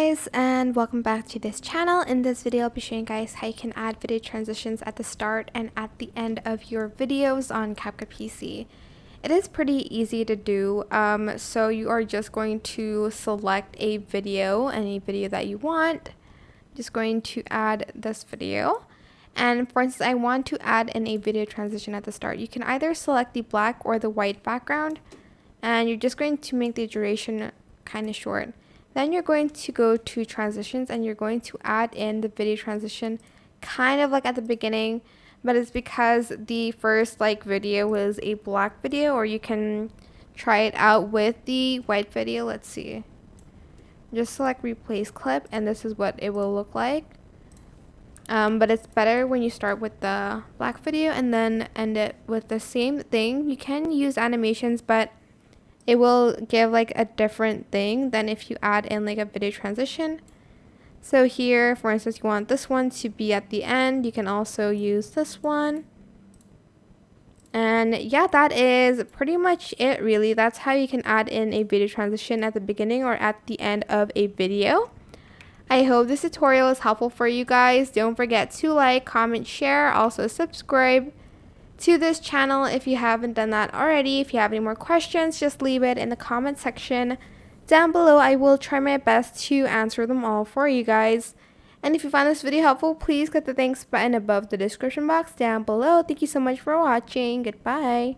guys, and welcome back to this channel. In this video I'll be showing you guys how you can add video transitions at the start and at the end of your videos on CapCut PC. It is pretty easy to do, so you are just going to select a video, any video that you want. Just going to add this video, and for instance I want to add in a video transition at the start. You can either select the black or the white background, and you're just going to make the duration kind of short. Then you're going to go to transitions and you're going to add in the video transition kind of like at the beginning, but it's because the first video was a black video, or you can try it out with the white video. Let's see. Just select replace clip and this is what it will look like. But it's better when you start with the black video and then end it with the same thing. You can use animations, but it will give a different thing than if you add in a video transition. So here, for instance, you want this one to be at the end. You can also use this one. And yeah, that is pretty much it really. That's how you can add in a video transition at the beginning or at the end of a video. I hope this tutorial is helpful for you guys. Don't forget to like, comment, share, also subscribe to this channel if you haven't done that already. If you have any more questions, just leave it in the comment section down below. I will try my best to answer them all for you guys. And if you found this video helpful, please click the thanks button above the description box down below. Thank you so much for watching. Goodbye.